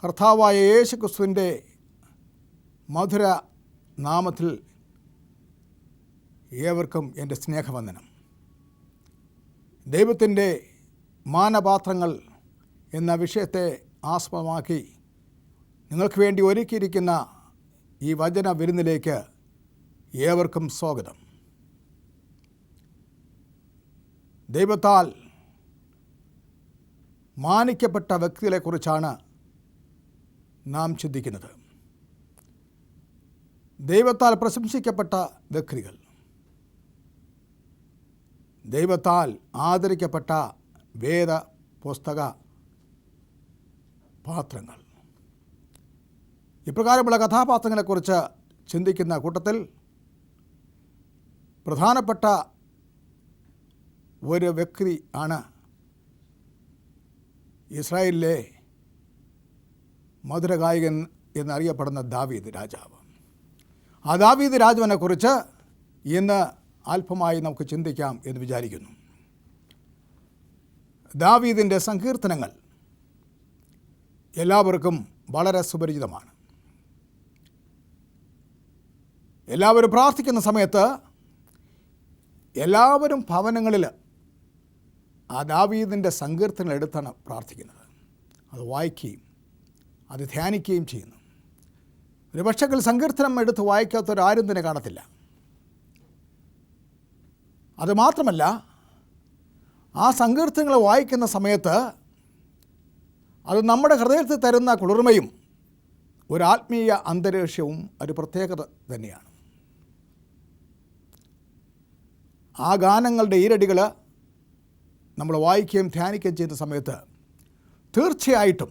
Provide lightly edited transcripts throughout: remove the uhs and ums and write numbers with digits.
കർത്താവായ യേശു ക്രിസ്തുവിൻ്റെ മധുര നാമത്തിൽ ഏവർക്കും എൻ്റെ സ്നേഹവന്ദനം. ദൈവത്തിൻ്റെ മാനപാത്രങ്ങൾ എന്ന വിഷയത്തെ ആസ്പദമാക്കി നിങ്ങൾക്ക് വേണ്ടി ഒരുക്കിയിരിക്കുന്ന ഈ വചന വിരുന്നിലേക്ക് ഏവർക്കും സ്വാഗതം. ദൈവത്താൽ മാനിക്കപ്പെട്ട വ്യക്തികളെക്കുറിച്ചാണ് നാം ചിന്തിക്കുന്നത്. ദൈവത്താൽ പ്രശംസിക്കപ്പെട്ട വ്യക്തികൾ, ദൈവത്താൽ ആദരിക്കപ്പെട്ട വേദ പുസ്തക പാത്രങ്ങൾ. ഇപ്രകാരമുള്ള കഥാപാത്രങ്ങളെക്കുറിച്ച് ചിന്തിക്കുന്ന കൂട്ടത്തിൽ പ്രധാനപ്പെട്ട ഒരു വ്യക്തി ആണ് ഇസ്രായേലിലെ മധുരഗായകൻ എന്നറിയപ്പെടുന്ന ദാവീദ് രാജാവ്. ആ ദാവീദ് രാജാവിനെക്കുറിച്ച് ഇന്ന് അല്പമായി നമുക്ക് ചിന്തിക്കാം എന്ന് വിചാരിക്കുന്നു. ദാവീദിൻ്റെ സങ്കീർത്തനങ്ങൾ എല്ലാവർക്കും വളരെ സുപരിചിതമാണ്. എല്ലാവരും പ്രാർത്ഥിക്കുന്ന സമയത്ത് എല്ലാവരും ഭവനങ്ങളിൽ ആ ദാവീദിൻ്റെ സങ്കീർത്തനങ്ങൾ എടുത്താണ് പ്രാർത്ഥിക്കുന്നത്. അത് വായിക്കുകയും അത് ധ്യാനിക്കുകയും ചെയ്യുന്നു. ഒരു പക്ഷെങ്കിൽ സങ്കീർത്തനം എടുത്ത് വായിക്കാത്തവരാരും തന്നെ കാണത്തില്ല. അതുമാത്രമല്ല, ആ സങ്കീർത്തനങ്ങൾ വായിക്കുന്ന സമയത്ത് അത് നമ്മുടെ ഹൃദയത്തിൽ തരുന്ന കുളിർമയും ഒരു ആത്മീയ അന്തരീക്ഷവും ഒരു പ്രത്യേകത തന്നെയാണ്. ആ ഗാനങ്ങളുടെ ഈരടികൾ നമ്മൾ വായിക്കുകയും ധ്യാനിക്കുകയും ചെയ്യുന്ന സമയത്ത് തീർച്ചയായിട്ടും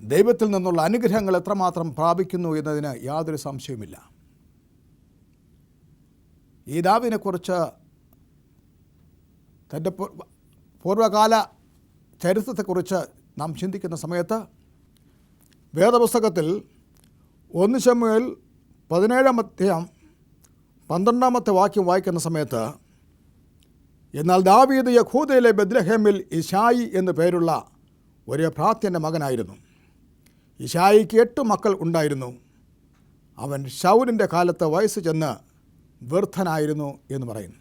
ദൈവത്തിൽ നിന്നുള്ള അനുഗ്രഹങ്ങൾ എത്രമാത്രം പ്രാപിക്കുന്നു എന്നതിന് യാതൊരു സംശയവുമില്ല. ഈ ദാവീദിനെക്കുറിച്ച് തൻ്റെ പൂർവ്വകാല ചരിത്രത്തെക്കുറിച്ച് നാം ചിന്തിക്കുന്ന സമയത്ത് വേദപുസ്തകത്തിൽ 1 ശമൂവേൽ 17-ാം അധ്യായം 12-ാമത്തെ വാക്യം വായിക്കുന്ന സമയത്ത്, എന്നാൽ ദാവീദ് യഹൂദയിലെ ബെത്ലഹേമിൽ ഇശായി എന്നു പേരുള്ള ഒരു എഫ്രാത്യൻ്റെ മകനായിരുന്നു. ഇശായിക്ക് 8 മക്കൾ ഉണ്ടായിരുന്നു. അവൻ ശൗലിൻ്റെ കാലത്ത് വയസ്സ് ചെന്ന് വൃദ്ധനായിരുന്നു എന്ന് പറയുന്നു.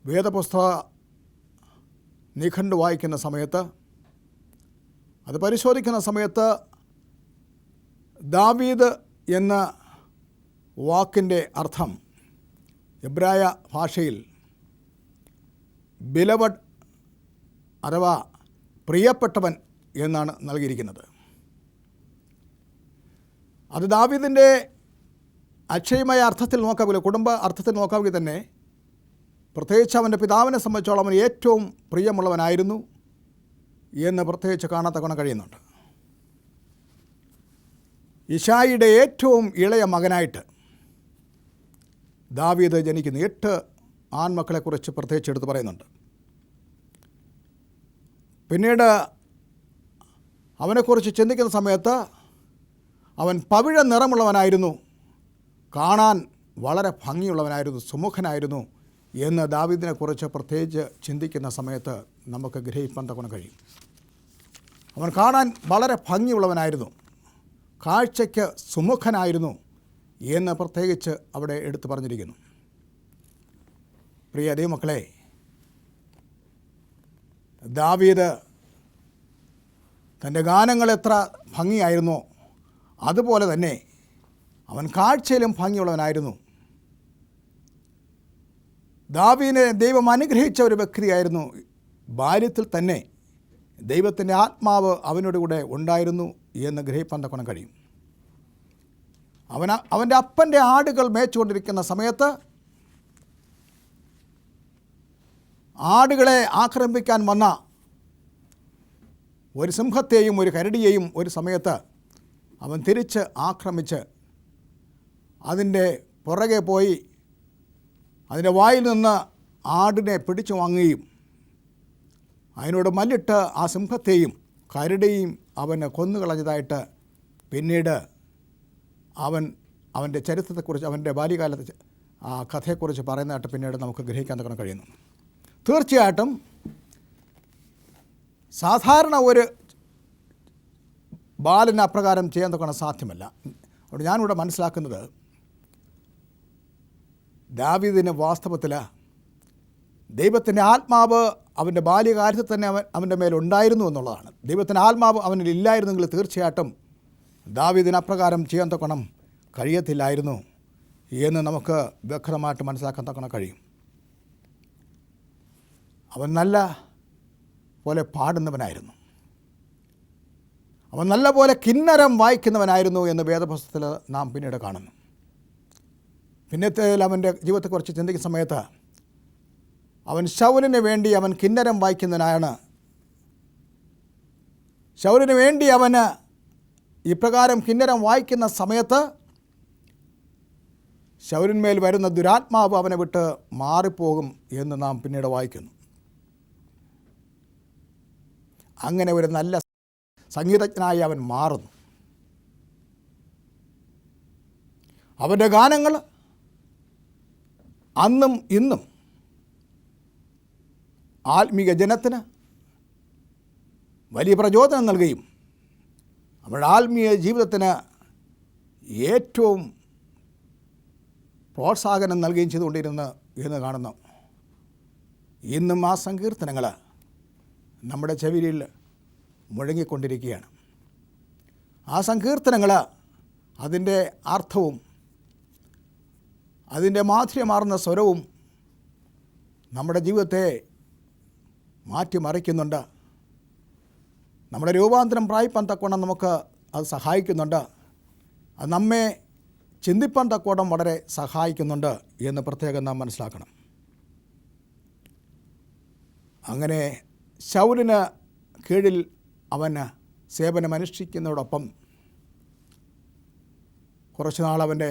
വേദപുസ്തക നിഘണ്ടു വായിക്കുന്ന സമയത്ത്, അത് പരിശോധിക്കുന്ന സമയത്ത് ദാവീദ് എന്ന വാക്കിൻ്റെ അർത്ഥം എബ്രായ ഭാഷയിൽ ബിലവഡ് അഥവാ പ്രിയപ്പെട്ടവൻ എന്നാണ് നൽകിയിരിക്കുന്നത്. അത് ദാവീദിൻ്റെ അക്ഷയമായ അർത്ഥത്തിൽ നോക്കാമെങ്കിൽ, കുടുംബ അർത്ഥത്തിൽ നോക്കാമെങ്കിൽ തന്നെ പ്രത്യേകിച്ച് അവൻ്റെ പിതാവിനെ സംബന്ധിച്ചോളം അവൻ ഏറ്റവും പ്രിയമുള്ളവനായിരുന്നു എന്ന് പ്രത്യേകിച്ച് കാണാൻ കഴിയുന്നുണ്ട്. ഇശായിയുടെ ഏറ്റവും ഇളയ മകനായിട്ട് ദാവീദ് ജനിക്കുന്നു. 8 ആൺമക്കളെക്കുറിച്ച് പ്രത്യേകിച്ച് എടുത്ത് പറയുന്നുണ്ട്. പിന്നീട് അവനെക്കുറിച്ച് ചിന്തിക്കുന്ന സമയത്ത് അവൻ പവിഴ നിറമുള്ളവനായിരുന്നു, കാണാൻ വളരെ ഭംഗിയുള്ളവനായിരുന്നു, സുമുഖനായിരുന്നു എന്ന് ദാവീദിനെക്കുറിച്ച് പ്രത്യേകിച്ച് ചിന്തിക്കുന്ന സമയത്ത് നമുക്ക് ഗ്രഹിക്കാൻ കഴിയും. അവൻ കാണാൻ വളരെ ഭംഗിയുള്ളവനായിരുന്നു, കാഴ്ചയ്ക്ക് സുമുഖനായിരുന്നു എന്ന് പ്രത്യേകിച്ച് അവിടെ എടുത്തു പറഞ്ഞിരിക്കുന്നു. പ്രിയ ദൈവമക്കളെ, ദാവീദ് തൻ്റെ ഗാനങ്ങൾ എത്ര ഭംഗിയായിരുന്നോ അതുപോലെ തന്നെ അവൻ കാഴ്ചയിലും ഭംഗിയുള്ളവനായിരുന്നു. ദാവീദിനെ ദൈവം അനുഗ്രഹിച്ച ഒരു വ്യക്തിയായിരുന്നു. ബാല്യത്തിൽ തന്നെ ദൈവത്തിൻ്റെ ആത്മാവ് അവനോട് കൂടെ ഉണ്ടായിരുന്നു എന്ന് ഗ്രഹിക്കാൻ കഴിയും. അവൻ്റെ അപ്പൻ്റെ ആടുകൾ മേച്ചുകൊണ്ടിരിക്കുന്ന സമയത്ത് ആടുകളെ ആക്രമിക്കാൻ വന്ന ഒരു സിംഹത്തെയും ഒരു കരടിയെയും ഒരു സമയത്ത് അവൻ തിരിച്ച് ആക്രമിച്ച് അതിൻ്റെ പുറകെ പോയി അതിൻ്റെ വായിൽ നിന്ന് ആടിനെ പിടിച്ചു വാങ്ങുകയും അതിനോട് മല്ലിട്ട് ആ സിംഹത്തെയും കരടിയെയും അവനെ കൊന്നുകളഞ്ഞതായിട്ട് പിന്നീട് അവൻ്റെ ചരിത്രത്തെക്കുറിച്ച്, അവൻ്റെ ബാല്യകാലത്തെ ആ കഥയെക്കുറിച്ച് പറയുന്നതായിട്ട് പിന്നീട് നമുക്ക് ഗ്രഹിക്കാൻ കഴിയുന്നു. തീർച്ചയായിട്ടും സാധാരണ ഒരു ബാലന് അപ്രകാരം ചെയ്യാൻ തൊക്കെ സാധ്യമല്ല. അതുകൊണ്ട് ഞാനിവിടെ മനസ്സിലാക്കുന്നത് ദാവീദിന് വാസ്തവത്തിൽ ദൈവത്തിൻ്റെ ആത്മാവ് അവൻ്റെ ബാല്യകാലത്തിൽ തന്നെ അവൻ്റെ മേലുണ്ടായിരുന്നു എന്നുള്ളതാണ്. ദൈവത്തിൻ്റെ ആത്മാവ് അവനിൽ ഇല്ലായിരുന്നെങ്കിൽ തീർച്ചയായിട്ടും ദാവീദിന് അപ്രകാരം ചെയ്യാൻ തൊക്കണം കഴിയത്തില്ലായിരുന്നു എന്ന് നമുക്ക് വ്യക്തമായിട്ട് മനസ്സിലാക്കാൻ തൊക്കണം കഴിയും. അവൻ നല്ല പോലെ പാടുന്നവനായിരുന്നു, അവൻ നല്ല പോലെ കിന്നരം വായിക്കുന്നവനായിരുന്നു എന്ന് വേദപുസ്തകത്തിൽ നാം പിന്നീട് കാണുന്നു. പിന്നത്തേതിൽ അവൻ്റെ ജീവിതത്തെക്കുറിച്ച് ചിന്തിക്കുന്ന സമയത്ത് അവൻ ശൗലിന് വേണ്ടി അവൻ കിന്നരം വായിക്കുന്നവനാണ്. ശൗലിന് വേണ്ടി അവന് ഇപ്രകാരം കിന്നരം വായിക്കുന്ന സമയത്ത് ശൗലിന്മേൽ വരുന്ന ദുരാത്മാവ് അവനെ വിട്ട് മാറിപ്പോകും എന്ന് നാം പിന്നീട് വായിക്കുന്നു. അങ്ങനെ ഒരു നല്ല സംഗീതജ്ഞനായി അവൻ മാറുന്നു. അവൻ്റെ ഗാനങ്ങൾ അന്നും ഇന്നും ആത്മീക ജനത്തിന് വലിയ പ്രചോദനം നൽകുകയും അവരുടെ ആത്മീയ ജീവിതത്തിന് ഏറ്റവും പ്രോത്സാഹനം നൽകുകയും ചെയ്തുകൊണ്ടിരുന്നു എന്ന് കാണുന്നു. ഇന്നും ആ സങ്കീർത്തനങ്ങൾ നമ്മുടെ ചെവിയിൽ മുഴങ്ങിക്കൊണ്ടിരിക്കുകയാണ്. ആ സങ്കീർത്തനങ്ങൾ അതിൻ്റെ അർത്ഥവും അതിൻ്റെ മാധുര്യമാർന്ന സ്വരവും നമ്മുടെ ജീവിതത്തെ മാറ്റിമറിക്കുന്നുണ്ട്. നമ്മുടെ രൂപാന്തരം പ്രാപിപ്പാൻ തക്കവണ്ണം നമുക്ക് അത് സഹായിക്കുന്നുണ്ട്. അത് നമ്മെ ചിന്തിപ്പാൻ തക്കവണ്ണം വളരെ സഹായിക്കുന്നുണ്ട് എന്ന് പ്രത്യേകം നാം മനസ്സിലാക്കണം. അങ്ങനെ ശൗലിന് കീഴിൽ അവന് സേവനമനുഷ്ഠിക്കുന്നതോടൊപ്പം കുറച്ച് നാൾ അവൻ്റെ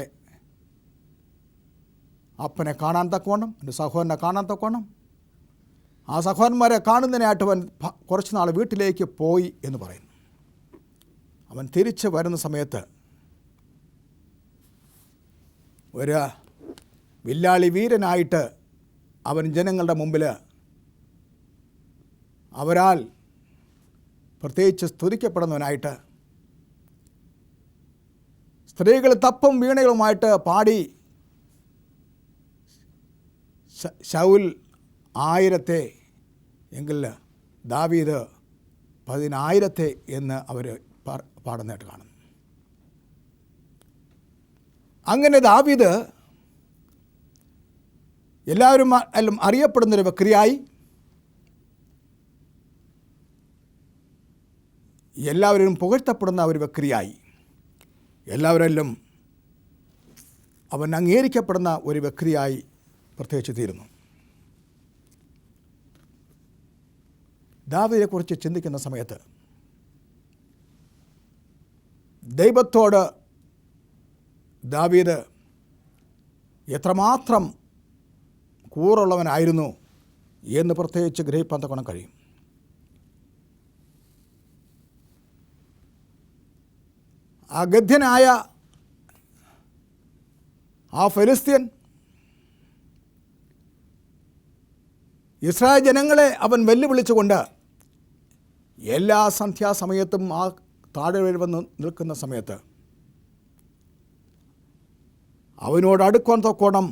അപ്പനെ കാണാൻ തക്കവണ്ണം, എൻ്റെ സഹോദരനെ കാണാൻ തക്കവണ്ണം, ആ സഹോദരന്മാരെ കാണുന്നതിനായിട്ട് അവൻ കുറച്ച് നാൾ വീട്ടിലേക്ക് പോയി എന്ന് പറയുന്നു. അവൻ തിരിച്ച് വരുന്ന സമയത്ത് ഒരു വില്ലാളി വീരനായിട്ട് അവൻ ജനങ്ങളുടെ മുമ്പിൽ അവരാൽ പ്രത്യേകിച്ച് സ്തുതിക്കപ്പെടുന്നവനായിട്ട് സ്ത്രീകൾ തപ്പും വീണകളുമായിട്ട് പാടി ശൗൽ 1000 എങ്കിൽ ദാവീദ് 10,000 എന്ന് അവർ പാടുന്നതായിട്ട് കാണുന്നു. അങ്ങനെ ദാവീദ് എല്ലാവരും അറിയപ്പെടുന്നൊരു വ്യക്തിയായി, എല്ലാവരും പുകഴ്ത്തപ്പെടുന്ന ഒരു വ്യക്തിയായി, എല്ലാവരിലും അവൻ അംഗീകരിക്കപ്പെടുന്ന ഒരു വ്യക്തിയായി പ്രത്യേകിച്ച് തീരുന്നു. ദാവീദിനെക്കുറിച്ച് ചിന്തിക്കുന്ന സമയത്ത് ദൈവത്തോട് ദാവീദ് എത്രമാത്രം കൂറുള്ളവനായിരുന്നു എന്ന് പ്രത്യേകിച്ച് ഗ്രഹിപ്പാൻ തക്കവണ്ണം കഴിയും. അഗധ്യനായ ആ ഫെലിസ്ത്യൻ ഇസ്രായേൽ ജനങ്ങളെ അവൻ വെല്ലുവിളിച്ചുകൊണ്ട് എല്ലാ സന്ധ്യാസമയത്തും ആ താഴെ വന്ന് നിൽക്കുന്ന സമയത്ത് അവനോട് അടുക്കാൻ തക്കോണം,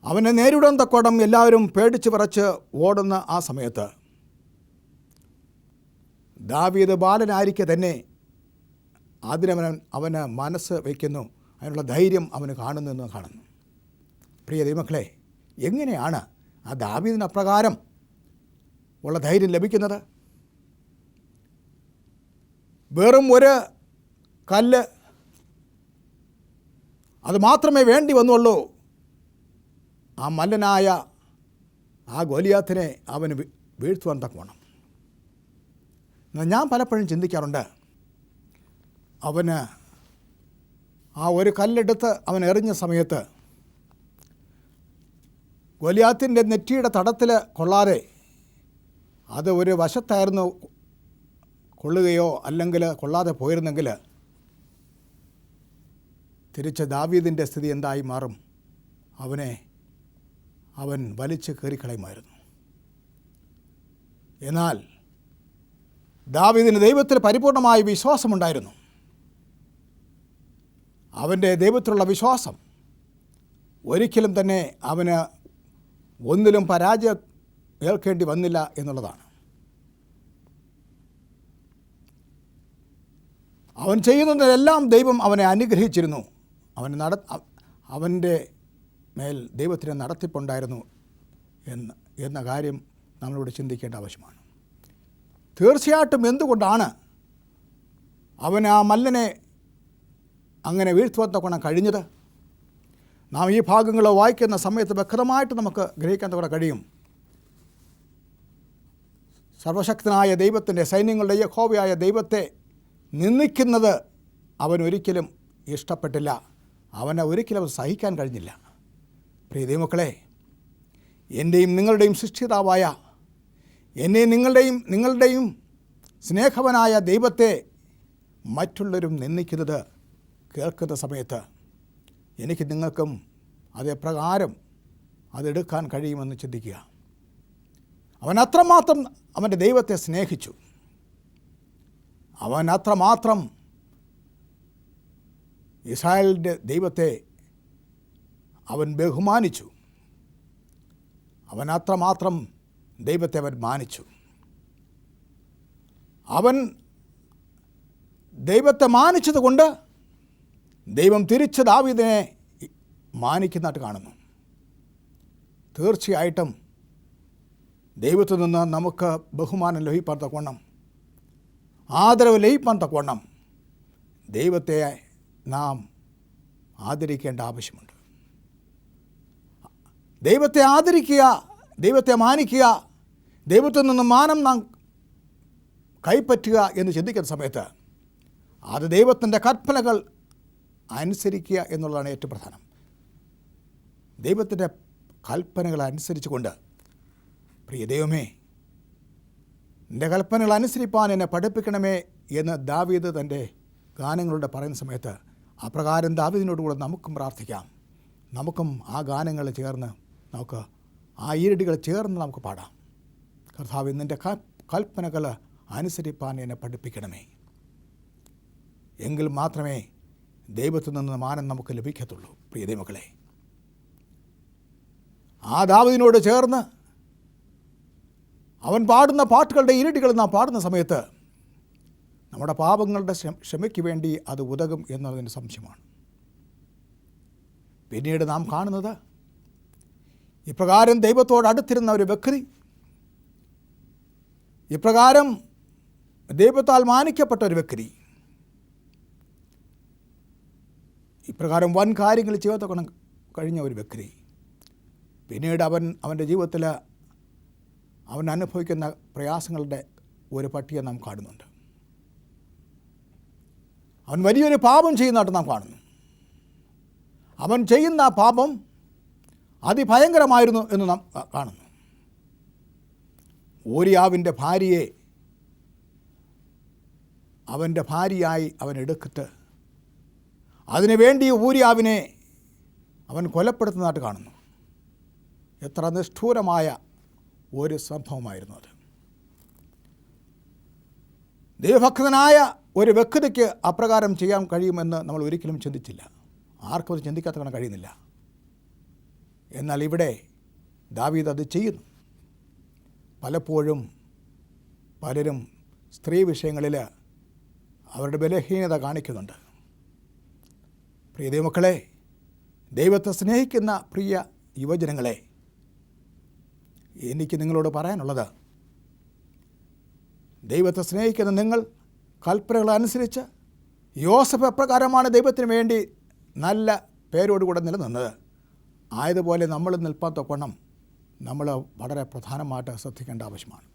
അവനെ നേരിടാൻ തക്കോണം എല്ലാവരും പേടിച്ച് വിറച്ച് ഓടുന്ന ആ സമയത്ത് ദാവീദ് ബാലനായിരിക്കെ തന്നെ അവന് മനസ്സ് വയ്ക്കുന്നു, അതിനുള്ള ധൈര്യം അവന് കാണുന്നു എന്ന് കാണുന്നു. പ്രിയ ദൈവമക്കളെ, എങ്ങനെയാണ് ആ ദാവീദിന് അപ്രകാരം ഉള്ള ധൈര്യം ലഭിക്കുന്നത്? വെറും ഒരു കല്ല് അത് മാത്രമേ വേണ്ടി വന്നുള്ളൂ ആ മല്ലനായ ആ ഗോലിയാത്തിനെ അവന് വീഴ്ത്തുവാൻ തക്കവണ്ണം. ഞാൻ പലപ്പോഴും ചിന്തിക്കാറുണ്ട്, അവന് ആ ഒരു കല്ലെടുത്ത് അവൻ എറിഞ്ഞ സമയത്ത് ഗോലിയാത്തിൻ്റെ നെറ്റിയുടെ തടത്തിൽ കൊള്ളാതെ അത് ഒരു വശത്തായിരുന്നു കൊള്ളുകയോ അല്ലെങ്കിൽ കൊള്ളാതെ പോയിരുന്നെങ്കിൽ തിരിച്ച് ദാവീദിൻ്റെ സ്ഥിതി എന്തായി മാറും? അവൻ വലിച്ച് കയറിക്കളയുമായിരുന്നു. എന്നാൽ ദാവീദിന് ദൈവത്തിൽ പരിപൂർണമായ വിശ്വാസമുണ്ടായിരുന്നു. അവൻ്റെ ദൈവത്തിലുള്ള വിശ്വാസം ഒരിക്കലും തന്നെ അവന് ഒന്നിലും പരാജയം ഏൽക്കേണ്ടി വന്നില്ല എന്നുള്ളതാണ്. അവൻ ചെയ്യുന്നതിനെല്ലാം ദൈവം അവനെ അനുഗ്രഹിച്ചിരുന്നു. അവൻ്റെ മേൽ ദൈവത്തിന് നടത്തിപ്പുണ്ടായിരുന്നു എന്ന കാര്യം നമ്മളിവിടെ ചിന്തിക്കേണ്ട ആവശ്യമാണ്. തീർച്ചയായിട്ടും എന്തുകൊണ്ടാണ് അവൻ ആ മല്ലനെ അങ്ങനെ വീഴ്ത്തുവാൻ തക്കവണ്ണം കഴിഞ്ഞത്? നാം ഈ ഭാഗങ്ങൾ വായിക്കുന്ന സമയത്ത് വ്യക്തമായിട്ട് നമുക്ക് ഗ്രഹിക്കാൻ തക്കവണ്ണം കഴിയും. സർവശക്തനായ ദൈവത്തിൻ്റെ, സൈന്യങ്ങളുടെ യഹോവയായ ദൈവത്തെ നിന്ദിക്കുന്നത് അവൻ ഒരിക്കലും ഇഷ്ടപ്പെട്ടില്ല. അവനെ ഒരിക്കലും അത് സഹിക്കാൻ കഴിഞ്ഞില്ല. പ്രിയ ദൈവമക്കളെ, എൻ്റെയും നിങ്ങളുടെയും സൃഷ്ടിതാവായ എന്നെയും നിങ്ങളുടെയും സ്നേഹവനായ ദൈവത്തെ മറ്റുള്ളവരും നിന്ദിക്കുന്നത് കേൾക്കുന്ന സമയത്ത് എനിക്ക് നിങ്ങൾക്കും അതേപ്രകാരം അതെടുക്കാൻ കഴിയുമെന്ന് ചിന്തിക്കുക. അവൻ അത്രമാത്രം അവൻ്റെ ദൈവത്തെ സ്നേഹിച്ചു. അവൻ അത്രമാത്രം ഇസ്രായേലിൻ്റെ ദൈവത്തെ അവൻ ബഹുമാനിച്ചു. അവൻ അത്രമാത്രം ദൈവത്തെ അവൻ മാനിച്ചു. അവൻ ദൈവത്തെ മാനിച്ചതുകൊണ്ട് ദൈവം തിരിച്ച് ദാവീദിനെ മാനിക്കുന്നതായിട്ട് കാണുന്നു. തീർച്ചയായിട്ടും ദൈവത്തിൽ നിന്ന് നമുക്ക് ബഹുമാനം ലഭിപ്പാൻ തക്കവണ്ണം, ആദരവ് ലഭിപ്പാൻ തക്കവണ്ണം ദൈവത്തെ നാം ആദരിക്കേണ്ട ആവശ്യമുണ്ട്. ദൈവത്തെ ആദരിക്കുക, ദൈവത്തെ മാനിക്കുക, ദൈവത്തിൽ നിന്ന് മാനം നാം കൈപ്പറ്റുക എന്ന് ചിന്തിക്കുന്ന സമയത്ത് അത് ദൈവത്തിൻ്റെ കൽപ്പനകൾ അനുസരിക്കുക എന്നുള്ളതാണ് ഏറ്റവും പ്രധാനം. ദൈവത്തിൻ്റെ കൽപ്പനകൾ അനുസരിച്ചുകൊണ്ട്, പ്രിയ ദൈവമേ, എൻ്റെ കൽപ്പനകൾ അനുസരിപ്പാൻ എന്നെ പഠിപ്പിക്കണമേ എന്ന് ദാവീദ് തൻ്റെ ഗാനങ്ങളുടെ പറയുന്ന സമയത്ത് അപ്രകാരം ദാവീദിനോടുകൂടെ നമുക്കും പ്രാർത്ഥിക്കാം. നമുക്കും ആ ഗാനങ്ങൾ ചേർന്ന് നമുക്ക് ആ ഈരടികൾ ചേർന്ന് നമുക്ക് പാടാം. കർത്താവേ, നിൻ്റെ കൽപ്പനകൾ അനുസരിപ്പാൻ എന്നെ പഠിപ്പിക്കണമേ. എങ്കിൽ മാത്രമേ ദൈവത്തിൽ നിന്ന് മാനം നമുക്ക് ലഭിക്കത്തുള്ളൂ. പ്രിയ ദൈവമക്കളെ, ആ ദാവീദിനോട് ചേർന്ന് അവൻ പാടുന്ന പാട്ടുകളുടെ ഈരടികൾ നാം പാടുന്ന സമയത്ത് നമ്മുടെ പാപങ്ങളുടെ ക്ഷമയ്ക്ക് വേണ്ടി അത് ഉതകും എന്നതിന് സംശയമാണ്. പിന്നീട് നാം കാണുന്നത് ഇപ്രകാരം ദൈവത്തോട് അടുത്തിരുന്ന ഒരു വ്യക്തി, ഇപ്രകാരം ദൈവത്താൽ മാനിക്കപ്പെട്ട ഒരു വ്യക്തി, ഇപ്രകാരം വൻ കാര്യങ്ങൾ ചെയ്യാൻ കഴിഞ്ഞ ഒരു വ്യക്തി, പിന്നീട് അവൻ്റെ ജീവിതത്തിൽ അവൻ അനുഭവിക്കുന്ന പ്രയാസങ്ങളുടെ ഒരു പട്ടിക നാം കാണുന്നുണ്ട്. അവൻ വലിയൊരു പാപം ചെയ്യുന്നതായിട്ട് നാം കാണുന്നു. അവൻ ചെയ്യുന്ന പാപം അതിഭയങ്കരമായിരുന്നു എന്ന് നാം കാണുന്നു. ഊരിയാവിൻ്റെ ഭാര്യയെ അവൻ്റെ ഭാര്യയായി അവൻ എടുത്തിട്ട് അതിനു വേണ്ടി ഊരിയാവിനെ അവൻ കൊലപ്പെടുത്തുന്നതായിട്ട് കാണുന്നു. എത്ര നിഷ്ഠൂരമായ ഒരു സംഭവമായിരുന്നു അത്. ദൈവഭക്തനായ ഒരു വ്യക്തിക്ക് അപ്രകാരം ചെയ്യാൻ കഴിയുമെന്ന് നമ്മൾ ഒരിക്കലും ചിന്തിച്ചില്ല. ആർക്കും അത് ചിന്തിക്കാത്ത കഴിയുന്നില്ല. എന്നാൽ ഇവിടെ ദാവീദ് അത് ചെയ്യുന്നു. പലപ്പോഴും പലരും സ്ത്രീ വിഷയങ്ങളിൽ അവരുടെ ബലഹീനത കാണിക്കുന്നുണ്ട്. പ്രിയ ദൈവമക്കളെ, ദൈവത്തെ സ്നേഹിക്കുന്ന പ്രിയ യുവജനങ്ങളെ, എനിക്ക് നിങ്ങളോട് പറയാനുള്ളത്, ദൈവത്തെ സ്നേഹിക്കുന്ന നിങ്ങൾ കൽപ്പനകളനുസരിച്ച് യോസഫ് എപ്രകാരമാണ് ദൈവത്തിന് വേണ്ടി നല്ല പേരോടുകൂടെ നിലനിന്നത്, ആയതുപോലെ നമ്മൾ നിൽപ്പാൻ തൊക്കണം നമ്മൾ വളരെ പ്രധാനമായിട്ട് ശ്രദ്ധിക്കേണ്ട ആവശ്യമാണ്.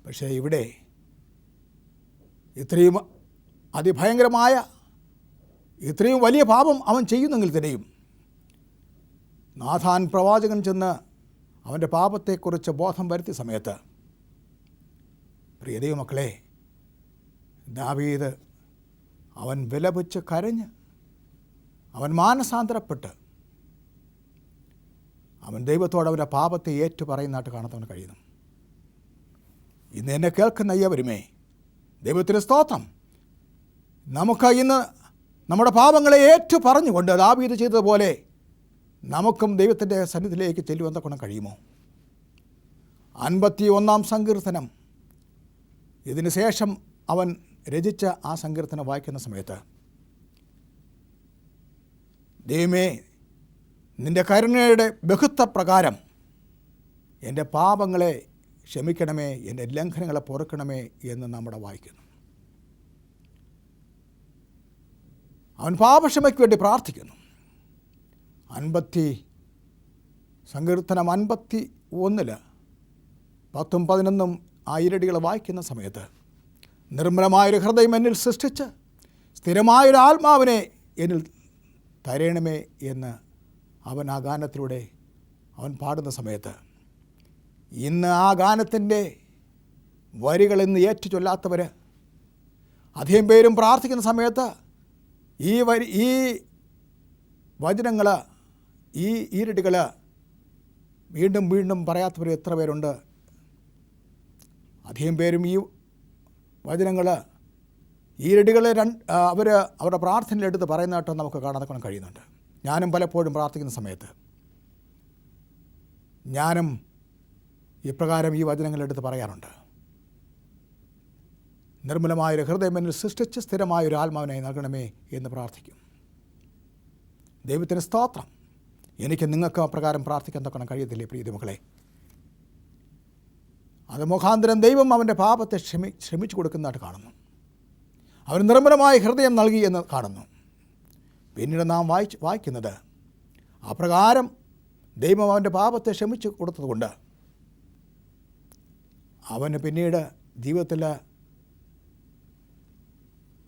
പക്ഷേ ഇവിടെ ഇത്രയും അതിഭയങ്കരമായ ഇത്രയും വലിയ പാപം അവൻ ചെയ്യുന്നെങ്കിൽ തന്നെയും നാഥാൻ പ്രവാചകൻ ചെന്ന് അവൻ്റെ പാപത്തെക്കുറിച്ച് ബോധം വരുത്തിയ സമയത്ത്, പ്രിയ ദൈവമക്കളെ, ദാവീദ് അവൻ വിലപിച്ച് കരഞ്ഞ് അവൻ മാനസാന്തരപ്പെട്ട് അവൻ ദൈവത്തോട് അവൻ്റെ പാപത്തെ ഏറ്റുപറയുന്നതായിട്ട് കാണാൻ കഴിയുന്നു. ഇന്ന് എന്നെ കേൾക്കുന്ന അയ്യവരുമേ, ദൈവത്തിന് സ്തോത്രം. നമുക്ക് ഇന്ന് നമ്മുടെ പാപങ്ങളെ ഏറ്റു പറഞ്ഞുകൊണ്ട് ദാവീദ് ചെയ്തതുപോലെ നമുക്കും ദൈവത്തിൻ്റെ സന്നിധിയിലേക്ക് ചെല്ലുവാൻ തക്കണം കഴിയുമോ? 51-ാം സങ്കീർത്തനം, ഇതിന് ശേഷം അവൻ രചിച്ച ആ സങ്കീർത്തനം വായിക്കുന്ന സമയത്ത്, ദൈവമേ, നിൻ്റെ കരുണയുടെ ബഹുത്വപ്രകാരം എൻ്റെ പാപങ്ങളെ ക്ഷമിക്കണമേ, എൻ്റെ ലംഘനങ്ങളെ പൊറുക്കണമേ എന്ന് നമ്മുടെ വായിക്കുന്നു. അവൻ പാപക്ഷമയ്ക്ക് വേണ്ടി പ്രാർത്ഥിക്കുന്നു. സങ്കീർത്തനം 51 10ഉം 11ഉം ആ ഇരടികൾ വായിക്കുന്ന സമയത്ത്, നിർമ്മലമായൊരു ഹൃദയം എന്നിൽ സൃഷ്ടിച്ച് സ്ഥിരമായൊരു ആത്മാവിനെ എന്നിൽ തരയണമേ എന്ന് അവൻ ആ ഗാനത്തിലൂടെ അവൻ പാടുന്ന സമയത്ത്, ഇന്ന് ആ ഗാനത്തിൻ്റെ വരികൾ ഇന്ന് ഏറ്റു ചൊല്ലാത്തവർ അധികം പേരും പ്രാർത്ഥിക്കുന്ന സമയത്ത് ഈ വചനങ്ങൾ, ഈ ഈരടികൾ വീണ്ടും വീണ്ടും പറയാത്തവർ എത്ര പേരുണ്ട്? അധികം പേരും ഈ വചനങ്ങൾ, ഈരടികൾ അവരുടെ പ്രാർത്ഥനയിലെടുത്ത് പറയുന്നതായിട്ട് നമുക്ക് കാണാൻ കഴിയുന്നുണ്ട്. ഞാനും പലപ്പോഴും പ്രാർത്ഥിക്കുന്ന സമയത്ത് ഞാനും ഇപ്രകാരം ഈ വചനങ്ങളെടുത്ത് പറയാറുണ്ട്. നിർമ്മലമായൊരു ഹൃദയം എന്നിൽ സൃഷ്ടിച്ച് സ്ഥിരമായൊരു ആത്മാവിനായി നൽകണമേ എന്ന് പ്രാർത്ഥിക്കും. ദൈവത്തിന് സ്തോത്രം. എനിക്ക് നിങ്ങൾക്ക് അപ്രകാരം പ്രാർത്ഥിക്കാൻ തക്കണം കഴിയത്തില്ലേ പ്രിയ മക്കളെ? അത് മുഖാന്തരം ദൈവം അവൻ്റെ പാപത്തെ ക്ഷമിച്ചു കൊടുക്കുന്നതായിട്ട് കാണുന്നു. അവൻ നിർമ്മലമായ ഹൃദയം നൽകി എന്ന് കാണുന്നു. പിന്നീട് നാം വായിക്കുന്നത്, അപ്രകാരം ദൈവം അവൻ്റെ പാപത്തെ ക്ഷമിച്ചു കൊടുത്തതുകൊണ്ട് അവന് പിന്നീട് ജീവിതത്തിൽ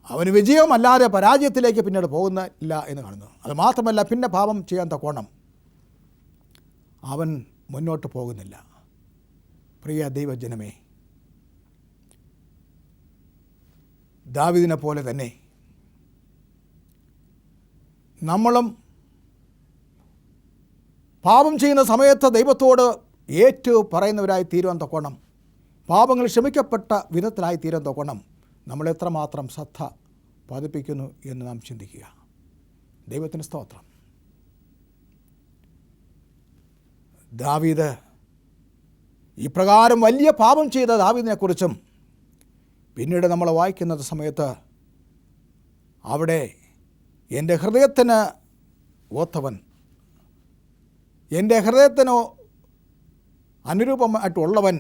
അവന് വിജയമല്ലാതെ പരാജയത്തിലേക്ക് പിന്നീട് പോകുന്നില്ല എന്ന് കാണുന്നു. അത് മാത്രമല്ല, പിന്നെ പാപം ചെയ്യാൻ തക്കോണം അവൻ മുന്നോട്ട് പോകുന്നില്ല. പ്രിയ ദൈവജനമേ, ദാവീദിനെ പോലെ തന്നെ നമ്മളും പാപം ചെയ്യുന്ന സമയത്ത് ദൈവത്തോട് ഏറ്റു പറയുന്നവരായി തീരുവാൻ തക്കോണം, പാപങ്ങൾ ക്ഷമിക്കപ്പെട്ട വിധത്തിലായി തീരാൻ തക്കോണം നമ്മൾ എത്രമാത്രം ശ്രദ്ധ പതിപ്പിക്കുന്നു എന്ന് നാം ചിന്തിക്കുക. ദൈവത്തിന് സ്തോത്രം. ദാവീദ് ഇപ്രകാരം വലിയ പാപം ചെയ്ത ദാവീദിനെക്കുറിച്ചും പിന്നീട് നമ്മൾ വായിക്കുന്ന സമയത്ത്, അവിടെ എൻ്റെ ഹൃദയത്തിന് ഒത്തവൻ, എൻ്റെ ഹൃദയത്തിന് അനുരൂപമായിട്ടുള്ളവൻ,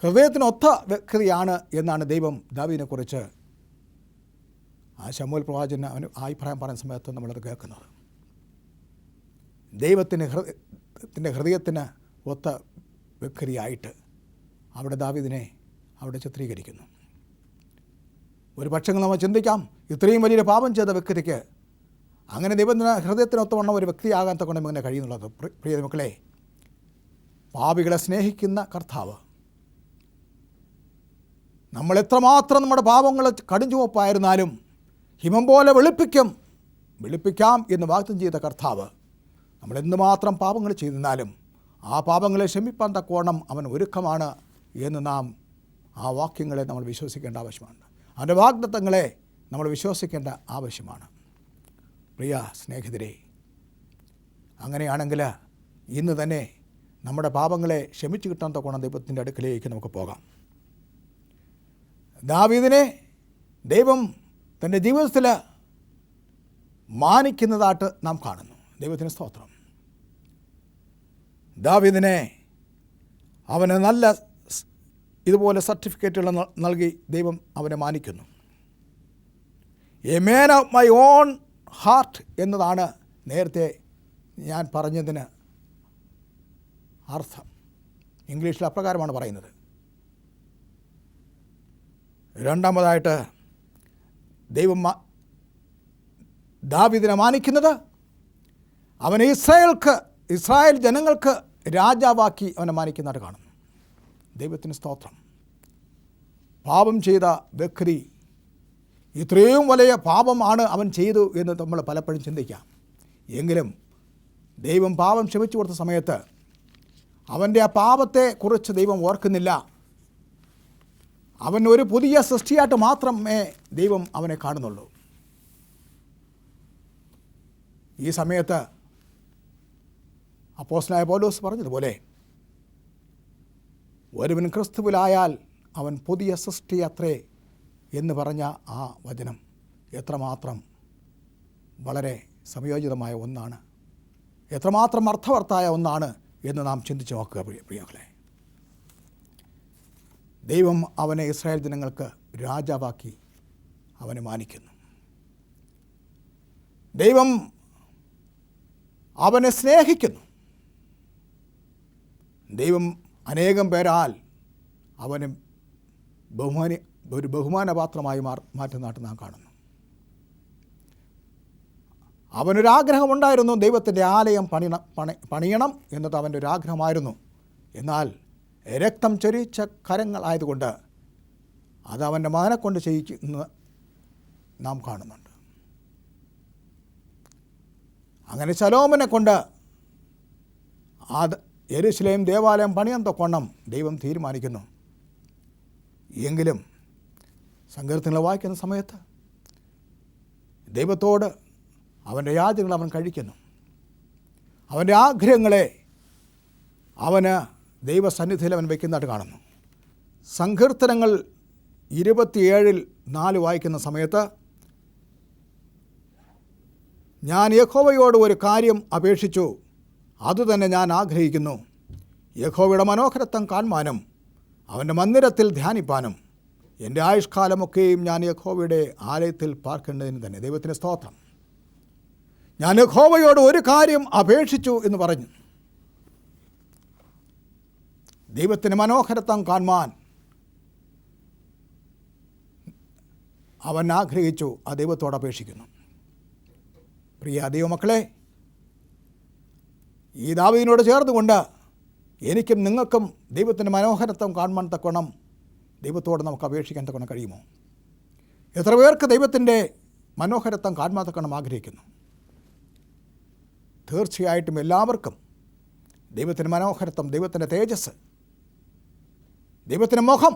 ഹൃദയത്തിനൊത്ത വ്യക്തിയാണ് എന്നാണ് ദൈവം ദാവീദിനെക്കുറിച്ച് ആ ശമൂവേൽ പ്രവാചകൻ അഭിപ്രായം പറയുന്ന സമയത്ത് നമ്മളത് കേൾക്കുന്നത്. ദൈവത്തിൻ്റെ ഹൃദയത്തിന് ഒത്ത വ്യക്തിയായിട്ട് അവിടെ ദാവീദിനെ അവിടെ ചിത്രീകരിക്കുന്നു. ഒരു പക്ഷേ നമ്മൾ ചിന്തിക്കാം, ഇത്രയും വലിയൊരു പാപം ചെയ്ത വ്യക്തിക്ക് അങ്ങനെ ദൈവത്തിന് ഹൃദയത്തിനൊത്തവണ്ണം ഒരു വ്യക്തിയാകാൻ തക്കണം എങ്ങനെ കഴിയുന്നുള്ളത്? പ്രിയ മക്കളെ, പാപികളെ സ്നേഹിക്കുന്ന കർത്താവ് നമ്മൾ എത്രമാത്രം നമ്മുടെ പാപങ്ങൾ കടുംചുവപ്പായിരുന്നാലും ഹിമം പോലെ വെളുപ്പിക്കാം എന്ന് വാഗ്ദത്തം ചെയ്ത കർത്താവ് നമ്മൾ എന്തുമാത്രം പാപങ്ങൾ ചെയ്തിരുന്നാലും ആ പാപങ്ങളെ ക്ഷമിപ്പാൻ തക്കോണം അവൻ ഒരുക്കമാണ് എന്ന് നാം ആ വാക്യങ്ങളെ നമ്മൾ വിശ്വസിക്കേണ്ട ആവശ്യമാണ്. അവൻ്റെ വാഗ്ദത്തങ്ങളെ നമ്മൾ വിശ്വസിക്കേണ്ട ആവശ്യമാണ്. പ്രിയ സ്നേഹിതരെ, അങ്ങനെയാണെങ്കിൽ ഇന്ന് തന്നെ നമ്മുടെ പാപങ്ങളെ ക്ഷമിച്ചു കിട്ടാൻ തക്കോണം ദൈവത്തിൻ്റെ അടുക്കലേക്ക് നമുക്ക് പോകാം. ദാവീദിനെ ദൈവം തൻ്റെ ജീവിതത്തിൽ മാനിക്കുന്നതായിട്ട് നാം കാണുന്നു. ദൈവത്തിന് സ്തോത്രം. ദാവീദിനെ അവന് നല്ല ഇതുപോലെ സർട്ടിഫിക്കറ്റുകൾ നൽകി ദൈവം അവനെ മാനിക്കുന്നു. A man of my own heart എന്നതാണ് നേരത്തെ ഞാൻ പറഞ്ഞതിന് അർത്ഥം. ഇംഗ്ലീഷിൽ അപ്രകാരമാണ് പറയുന്നത്. രണ്ടാമതായിട്ട് ദൈവം ദാവീദിനെ മാനിക്കുന്നത് അവനെ ഇസ്രായേൽ ജനങ്ങൾക്ക് രാജാവാക്കി അവനെ മാനിക്കുന്നതായിട്ട് കാണുന്നു. ദൈവത്തിന് സ്തോത്രം. പാപം ചെയ്ത വ്യക്തി ഇത്രയും വലിയ പാപമാണ് അവൻ ചെയ്തു എന്ന് നമ്മൾ പലപ്പോഴും ചിന്തിക്കാം. എങ്കിലും ദൈവം പാപം ക്ഷമിച്ചു കൊടുത്ത സമയത്ത് അവൻ്റെ ആ പാപത്തെക്കുറിച്ച് ദൈവം ഓർക്കുന്നില്ല. അവൻ ഒരു പുതിയ സൃഷ്ടിയായിട്ട് മാത്രമേ ദൈവം അവനെ കാണുന്നുള്ളൂ. ഈ സമയത്ത് അപ്പോസ്തലനായ പൗലോസ് പറഞ്ഞതുപോലെ ഒരുവൻ ക്രിസ്തുവിലായാൽ അവൻ പുതിയ സൃഷ്ടി അത്രേ എന്ന് പറഞ്ഞ ആ വചനം എത്രമാത്രം വളരെ സംയോജിതമായ ഒന്നാണ്, എത്രമാത്രം അർത്ഥവത്തായ ഒന്നാണ് എന്ന് നാം ചിന്തിച്ച് നോക്കുക പ്രിയങ്ങളെ. ദൈവം അവനെ ഇസ്രായേൽ ജനങ്ങൾക്ക് രാജാവാക്കി അവനെ മാനിക്കുന്നു. ദൈവം അവനെ സ്നേഹിക്കുന്നു. ദൈവം അനേകം പേരാൽ അവന് ഒരു ബഹുമാനപാത്രമായി മാറ്റുന്നതായിട്ട് നാം കാണുന്നു. അവനൊരാഗ്രഹമുണ്ടായിരുന്നു, ദൈവത്തിൻ്റെ ആലയം പണിയണം എന്നത് അവൻ്റെ ഒരു ആഗ്രഹമായിരുന്നു. എന്നാൽ രക്തം ചൊരിച്ച കരങ്ങളായതുകൊണ്ട് അത് അവൻ്റെ മകനെ കൊണ്ട് ചെയ്യിക്കുന്ന നാം കാണുന്നുണ്ട്. അങ്ങനെ ശലോമനെ കൊണ്ട് യെരൂശലേം ദേവാലയം പണിയാൻ തൊക്കോണം ദൈവം തീരുമാനിക്കുന്നു. എങ്കിലും സങ്കീർത്തനങ്ങൾ വായിക്കുന്ന സമയത്ത് ദൈവത്തോട് അവൻ്റെ യാചനകൾ അവൻ കഴിക്കുന്നു. അവൻ്റെ ആഗ്രഹങ്ങളെ അവന് ദൈവസന്നിധിയിൽ അവൻ വയ്ക്കുന്നതായിട്ട് കാണുന്നു. സങ്കീർത്തനങ്ങൾ 27:4 വായിക്കുന്ന സമയത്ത്, ഞാൻ യഹോവയോട് ഒരു കാര്യം അപേക്ഷിച്ചു, അതുതന്നെ ഞാൻ ആഗ്രഹിക്കുന്നു, യഹോവയുടെ മനോഹരത്വം കാൺമാനും അവൻ്റെ മന്ദിരത്തിൽ ധ്യാനിപ്പാനും എൻ്റെ ആയുഷ്കാലമൊക്കെയും ഞാൻ യഹോവയുടെ ആലയത്തിൽ പാർക്കേണ്ടതിന് തന്നെ. ദൈവത്തിന് സ്തോത്രം. ഞാൻ യഹോവയോട് ഒരു കാര്യം അപേക്ഷിച്ചു എന്ന് പറഞ്ഞു. ദൈവത്തിന് മനോഹരത്വം കാണുവാൻ അവൻ ആഗ്രഹിച്ചു, ആ ദൈവത്തോട് അപേക്ഷിക്കുന്നു. പ്രിയ ദൈവമക്കളെ, ഈ ദാവീദിനോട് ചേർന്നുകൊണ്ട് എനിക്കും നിങ്ങൾക്കും ദൈവത്തിൻ്റെ മനോഹരത്വം കാണുവാൻ തക്കോണം ദൈവത്തോട് നമുക്ക് അപേക്ഷിക്കാൻ തക്കോണം കഴിയുമോ? എത്ര പേർക്ക് ദൈവത്തിൻ്റെ മനോഹരത്വം കാണുവാൻ തക്കോണം ആഗ്രഹിക്കുന്നു? തീർച്ചയായിട്ടും എല്ലാവർക്കും ദൈവത്തിൻ്റെ മനോഹരത്വം, ദൈവത്തിൻ്റെ തേജസ്, ദൈവത്തിൻ്റെ മുഖം,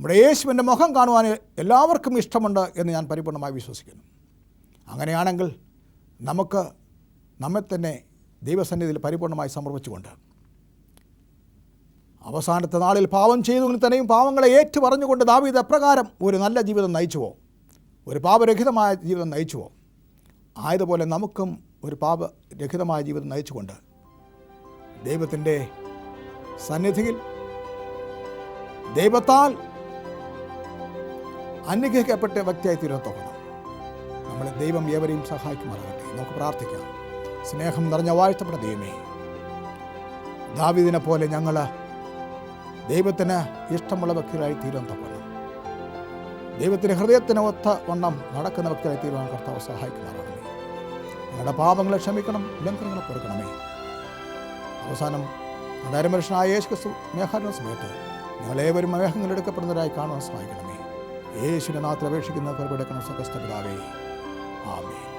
നമ്മുടെ യേശുവിൻ്റെ മുഖം കാണുവാൻ എല്ലാവർക്കും ഇഷ്ടമുണ്ട് എന്ന് ഞാൻ പരിപൂർണമായി വിശ്വസിക്കുന്നു. അങ്ങനെയാണെങ്കിൽ നമുക്ക് നമ്മെ തന്നെ ദൈവസന്നിധിയിൽ പരിപൂർണമായി സമർപ്പിച്ചുകൊണ്ട് അവസാനത്തെ നാളിൽ പാപം ചെയ്തുകൊണ്ട് തന്നെയും പാവങ്ങളെ ഏറ്റു പറഞ്ഞുകൊണ്ട് ദാവീദ് എപ്രകാരം ഒരു നല്ല ജീവിതം നയിച്ചുവോ, ഒരു പാപരഹിതമായ ജീവിതം നയിച്ചുവോ, ആയതുപോലെ നമുക്കും ഒരു പാപരഹിതമായ ജീവിതം നയിച്ചുകൊണ്ട് ദൈവത്തിൻ്റെ സന്നിധിയിൽ ദൈവത്താൽ അനുഗ്രഹിക്കപ്പെട്ട വ്യക്തിയായി തീരത്തോണം. നമ്മളെ ദൈവം ഏവരെയും സഹായിക്കുമാറാകട്ടെ. നമുക്ക് പ്രാർത്ഥിക്കാം. സ്നേഹം നിറഞ്ഞ വാഴ്ത്തപ്പെട്ട ദൈവമേ, ദാവീദിനെ പോലെ ഞങ്ങൾ ദൈവത്തിന് ഇഷ്ടമുള്ള വ്യക്തികളായി തീരാൻ തക്കണം. ദൈവത്തിൻ്റെ ഹൃദയത്തിന് ഒത്ത വണ്ണം നടക്കുന്ന വ്യക്തികളായി തീരുവാൻ കർത്താവ് സഹായിക്കുമാറാകണമേ. ഞങ്ങളുടെ പാപങ്ങളെ ക്ഷമിക്കണം, ലംഘനങ്ങളെ പൊറുക്കണമേ. അവസാനം നമ്മുടെ അരമനുഷ്യനായ യേശു ക്രിസ്തു മേഘാരണ സമയത്ത് ഞങ്ങളേവരും മേഘങ്ങളെടുക്കപ്പെടുന്നവരായി കാണുവാൻ സഹായിക്കണമേ. യേശുവിനെ നാമത്തിൽ അപേക്ഷിക്കുന്ന കൃപയുടെ കണക്ക് പിതാവേ, ആമേൻ.